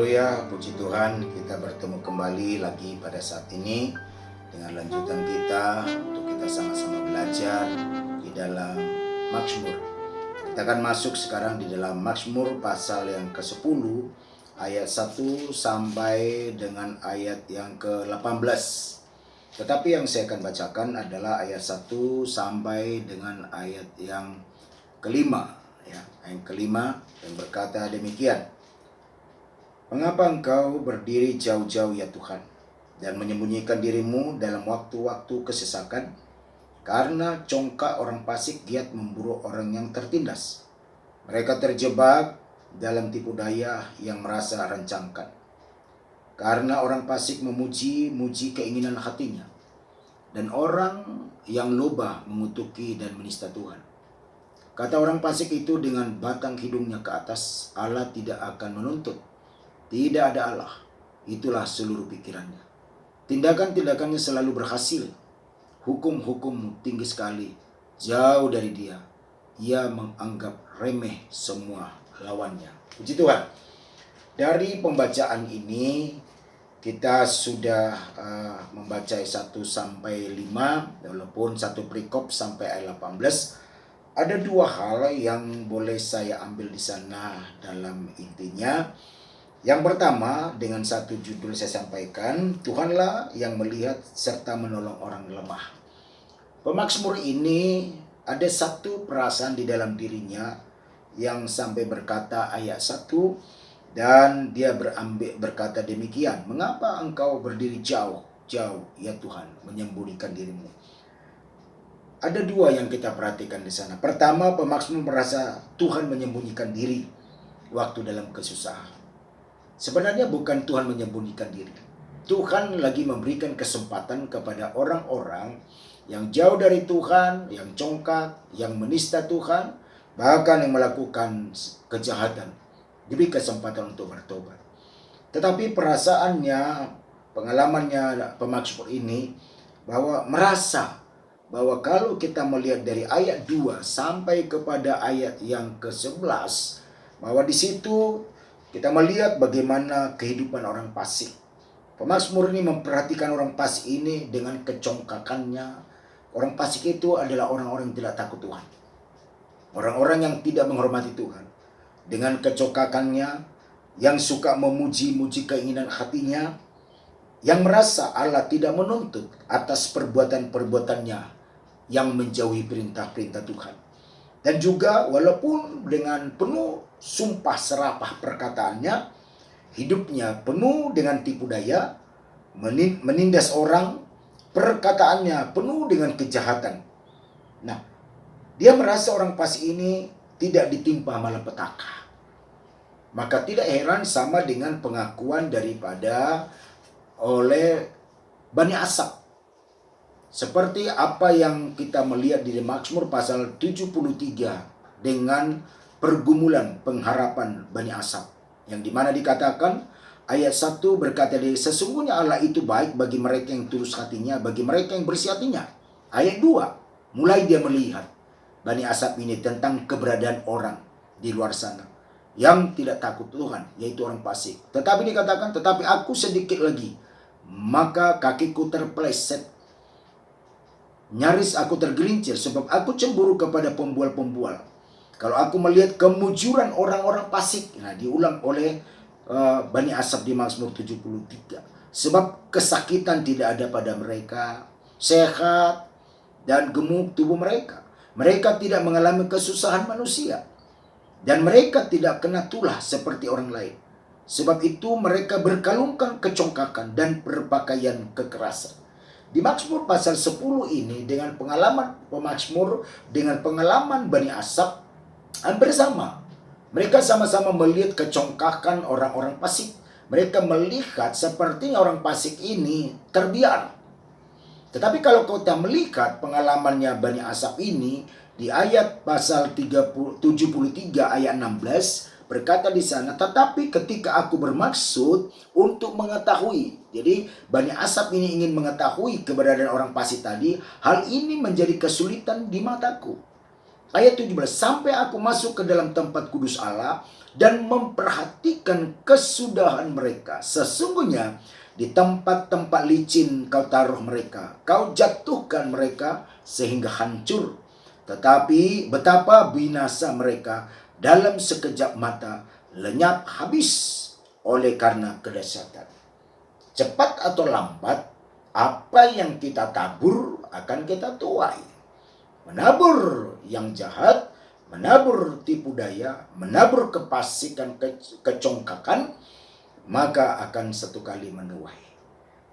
Haleluya, puji Tuhan, kita bertemu kembali lagi pada saat ini dengan lanjutan kita untuk kita sama-sama belajar di dalam Mazmur. Kita akan masuk sekarang di dalam Mazmur pasal yang ke-10 ayat 1 sampai dengan ayat yang ke-18. Tetapi yang saya akan bacakan adalah ayat 1 sampai dengan ayat yang kelima, ya, yang kelima, yang berkata demikian. Mengapa engkau berdiri jauh-jauh ya Tuhan, dan menyembunyikan dirimu dalam waktu-waktu kesesakan? Karena congkak orang fasik giat memburu orang yang tertindas. Mereka terjebak dalam tipu daya yang merasa rancangkan. Karena orang fasik memuji keinginan hatinya, dan orang yang loba mengutuki dan menista Tuhan. Kata orang fasik itu dengan batang hidungnya ke atas, Allah tidak akan menuntut. Tidak ada Allah, itulah seluruh pikirannya. Tindakan-tindakannya selalu berhasil. Hukum-hukum tinggi sekali, jauh dari dia. Ia menganggap remeh semua lawannya. Puji Tuhan. Dari pembacaan ini kita sudah membaca 1 sampai 5, walaupun satu perikop sampai ayat 18. Ada dua hal yang boleh saya ambil di sana dalam intinya. Yang pertama, dengan satu judul saya sampaikan, Tuhanlah yang melihat serta menolong orang lemah. Pemazmur ini ada satu perasaan di dalam dirinya yang sampai berkata ayat 1, dan dia berkata demikian, mengapa engkau berdiri jauh-jauh ya Tuhan, menyembunyikan dirimu? Ada dua yang kita perhatikan di sana. Pertama, pemazmur merasa Tuhan menyembunyikan diri waktu dalam kesusahan. Sebenarnya bukan Tuhan menyembunyikan diri. Tuhan lagi memberikan kesempatan kepada orang-orang yang jauh dari Tuhan, yang congkak, yang menista Tuhan, bahkan yang melakukan kejahatan, diberi kesempatan untuk bertobat. Tetapi perasaannya, pengalamannya pemazmur ini, bahwa merasa bahwa kalau kita melihat dari ayat 2 sampai kepada ayat yang ke-11, bahwa di situ kita melihat bagaimana kehidupan orang fasik. Pemazmur ini memperhatikan orang fasik ini dengan kecongkakannya. Orang fasik itu adalah orang-orang yang tidak takut Tuhan. Orang-orang yang tidak menghormati Tuhan. Dengan kecongkakannya, yang suka memuji-muji keinginan hatinya, yang merasa Allah tidak menuntut atas perbuatan-perbuatannya yang menjauhi perintah-perintah Tuhan. Dan juga walaupun dengan penuh sumpah serapah perkataannya, hidupnya penuh dengan tipu daya, menindas orang, perkataannya penuh dengan kejahatan. Nah, dia merasa orang fasik ini tidak ditimpa malapetaka. Maka tidak heran sama dengan pengakuan daripada oleh Bani Asaf. Seperti apa yang kita melihat di Mazmur pasal 73 dengan pergumulan pengharapan Bani Asaf, yang dimana dikatakan ayat 1 berkata, sesungguhnya Allah itu baik bagi mereka yang tulus hatinya, bagi mereka yang bersih hatinya. Ayat 2 mulai dia melihat Bani Asaf ini tentang keberadaan orang di luar sana yang tidak takut Tuhan, yaitu orang fasik. Tetapi dikatakan, tetapi aku sedikit lagi, maka kakiku terpeleset, nyaris aku tergelincir, sebab aku cemburu kepada pembual-pembual. Kalau aku melihat kemujuran orang-orang fasik. Nah, diulang oleh Bani Asaf di Mazmur 73. Sebab kesakitan tidak ada pada mereka, sehat dan gemuk tubuh mereka. Mereka tidak mengalami kesusahan manusia, dan mereka tidak kena tulah seperti orang lain. Sebab itu mereka berkalungkan kecongkakan dan berpakaian kekerasan. Di Mazmur pasal 10 ini, dengan pengalaman pemazmur, dengan pengalaman Bani Asaf, hampir sama. Mereka sama-sama melihat kecongkakan orang-orang fasik. Mereka melihat sepertinya orang fasik ini terbiar. Tetapi kalau kita melihat pengalamannya Bani Asaf ini, di ayat pasal 73 ayat 16, berkata di sana, tetapi ketika aku bermaksud untuk mengetahui. Jadi Bani Asaf ini ingin mengetahui keberadaan orang fasik tadi. Hal ini menjadi kesulitan di mataku. Ayat 17, sampai aku masuk ke dalam tempat kudus Allah, dan memperhatikan kesudahan mereka. Sesungguhnya di tempat-tempat licin kau taruh mereka, kau jatuhkan mereka sehingga hancur. Tetapi betapa binasa mereka dalam sekejap mata, lenyap habis oleh karena kedahsyatan. Cepat atau lambat, apa yang kita tabur akan kita tuai. Menabur yang jahat, menabur tipu daya, menabur kefasikan, kecongkakan, maka akan satu kali menuai.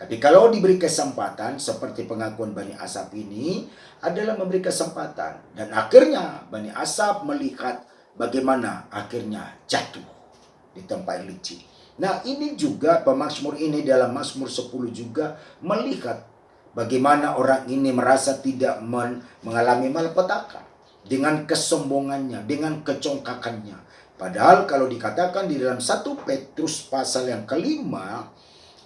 Tapi kalau diberi kesempatan, seperti pengakuan Bani Asaf ini adalah memberi kesempatan. Dan akhirnya Bani Asaf melihat bagaimana akhirnya jatuh di tempat licin. Nah, ini juga pemazmur ini dalam Mazmur 10 juga melihat bagaimana orang ini merasa tidak mengalami malapetaka dengan kesombongannya, dengan kecongkakannya. Padahal kalau dikatakan di dalam 1 Petrus pasal yang kelima,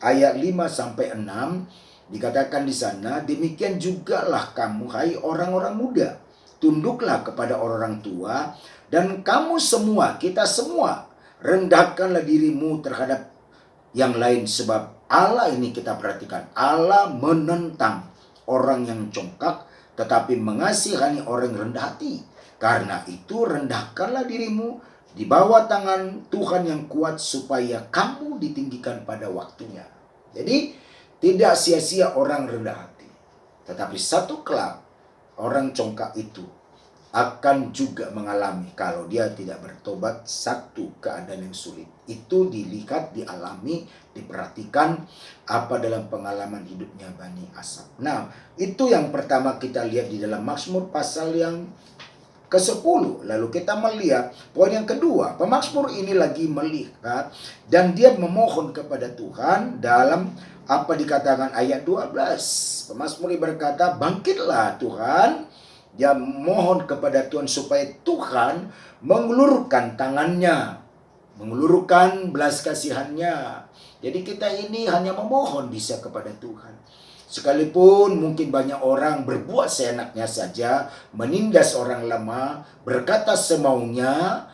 ayat 5-6, dikatakan di sana, demikian jugalah kamu, hai orang-orang muda, tunduklah kepada orang tua, dan kamu semua, kita semua, rendahkanlah dirimu terhadap yang lain, sebab Allah ini kita perhatikan, Allah menentang orang yang congkak, tetapi mengasihani orang yang rendah hati. Karena itu rendahkanlah dirimu di bawah tangan Tuhan yang kuat, supaya kamu ditinggikan pada waktunya. Jadi tidak sia-sia orang rendah hati, tetapi satu kelak orang congkak itu akan juga mengalami, kalau dia tidak bertobat, satu keadaan yang sulit. Itu dilihat, dialami, diperhatikan apa dalam pengalaman hidupnya Bani Asaf. Nah, itu yang pertama kita lihat di dalam Mazmur pasal yang ke-10. Lalu kita melihat poin yang kedua, pemazmur ini lagi melihat dan dia memohon kepada Tuhan dalam apa dikatakan ayat 12. Pemazmur ini berkata, bangkitlah Tuhan. Dia mohon kepada Tuhan supaya Tuhan mengulurkan tangannya, mengulurkan belas kasihannya. Jadi kita ini hanya memohon bisa kepada Tuhan. Sekalipun mungkin banyak orang berbuat seenaknya saja, menindas orang lemah, berkata semaunya,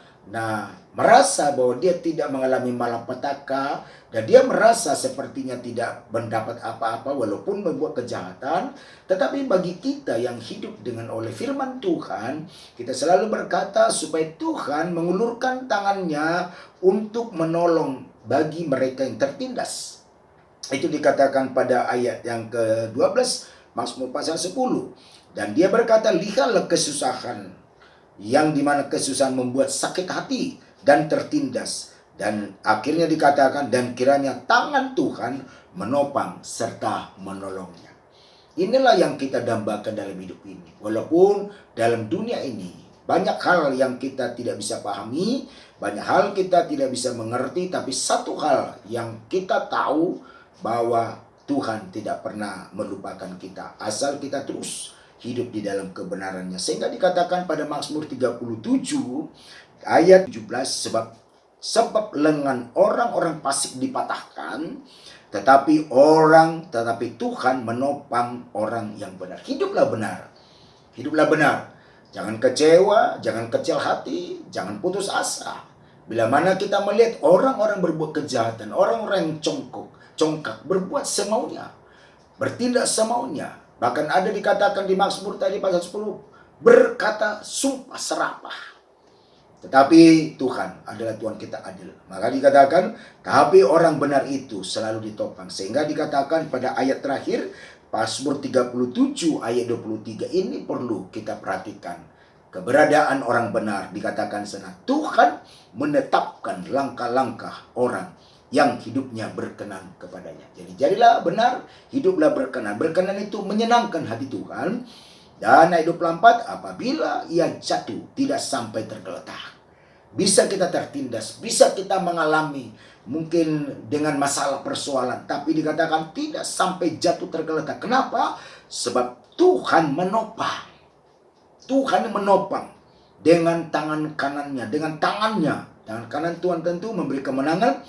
merasa bahwa dia tidak mengalami malapetaka, dan dia merasa sepertinya tidak mendapat apa-apa walaupun membuat kejahatan. Tetapi bagi kita yang hidup dengan oleh firman Tuhan, kita selalu berkata supaya Tuhan mengulurkan tangannya untuk menolong bagi mereka yang tertindas. Itu dikatakan pada ayat yang ke-12 Mazmur pasal 10. Dan dia berkata, lihatlah kesusahan, yang dimana kesusahan membuat sakit hati dan tertindas. Dan akhirnya dikatakan, dan kiranya tangan Tuhan menopang serta menolongnya. Inilah yang kita dambakan dalam hidup ini. Walaupun dalam dunia ini banyak hal yang kita tidak bisa pahami, banyak hal kita tidak bisa mengerti, tapi satu hal yang kita tahu, bahwa Tuhan tidak pernah melupakan kita, asal kita terus hidup di dalam kebenarannya. Sehingga dikatakan pada Mazmur 37 ayat 17, sebab lengan orang-orang fasik dipatahkan, tetapi Tuhan menopang orang yang benar. Hiduplah benar. Hiduplah benar. Jangan kecewa, jangan kecil hati, jangan putus asa. Bila mana kita melihat orang-orang berbuat kejahatan, orang-orang yang congkak, berbuat semaunya, bertindak semaunya. Bahkan ada dikatakan di Mazmur tadi pasal 10, berkata sumpah serapah. Tetapi Tuhan adalah Tuhan kita adil. Maka dikatakan, tapi orang benar itu selalu ditopang. Sehingga dikatakan pada ayat terakhir, Mazmur 37 ayat 23, ini perlu kita perhatikan. Keberadaan orang benar, dikatakan sana, Tuhan menetapkan langkah-langkah orang yang hidupnya berkenan kepadanya. Jadi jadilah benar, hiduplah berkenan. Berkenan itu menyenangkan hati Tuhan. Dan ayat 24, apabila ia jatuh tidak sampai tergeletak. Bisa kita tertindas, bisa kita mengalami mungkin dengan masalah persoalan, tapi dikatakan tidak sampai jatuh tergeletak. Kenapa? Sebab Tuhan menopang. Tuhan menopang dengan tangan kanannya, dengan tangannya. Tangan kanan Tuhan tentu memberi kemenangan.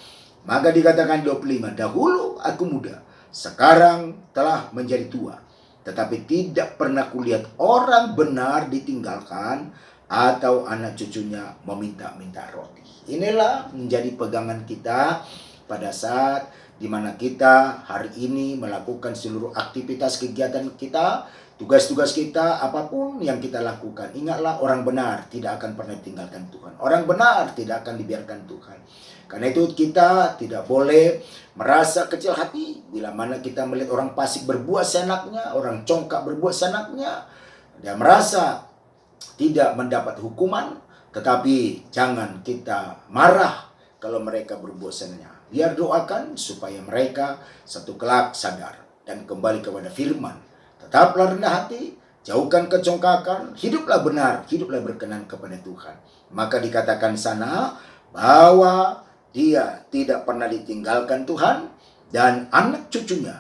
Maka dikatakan 25, dahulu aku muda, sekarang telah menjadi tua, tetapi tidak pernah kulihat orang benar ditinggalkan, atau anak cucunya meminta-minta roti. Inilah menjadi pegangan kita pada saat di mana kita hari ini melakukan seluruh aktivitas kegiatan kita, tugas-tugas kita, apapun yang kita lakukan. Ingatlah, orang benar tidak akan pernah tinggalkan Tuhan. Orang benar tidak akan dibiarkan Tuhan. Karena itu kita tidak boleh merasa kecil hati bila mana kita melihat orang fasik berbuat seenaknya, orang congkak berbuat seenaknya. Dia merasa tidak mendapat hukuman, tetapi jangan kita marah kalau mereka berbuat seenaknya. Biar doakan supaya mereka satu kelak sadar dan kembali kepada firman. Tetaplah rendah hati, jauhkan kecongkakan, hiduplah benar, hiduplah berkenan kepada Tuhan. Maka dikatakan sana bahwa dia tidak pernah ditinggalkan Tuhan dan anak cucunya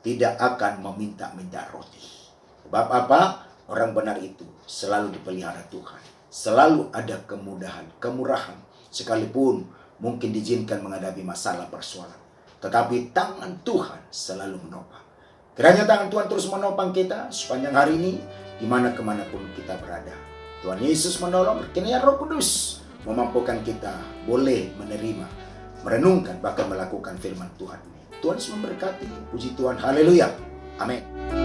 tidak akan meminta-minta roti. Sebab apa? Orang benar itu selalu dipelihara Tuhan. Selalu ada kemudahan, kemurahan. Sekalipun mungkin diizinkan menghadapi masalah persoalan, tetapi tangan Tuhan selalu menopang. Kiranya tangan Tuhan terus menopang kita sepanjang hari ini, dimana-kemana pun kita berada. Tuhan Yesus menolong, kiranya Roh Kudus memampukan kita boleh menerima, merenungkan, bahkan melakukan firman Tuhan ini. Tuhan Yesus memberkati. Puji Tuhan. Haleluya. Amin.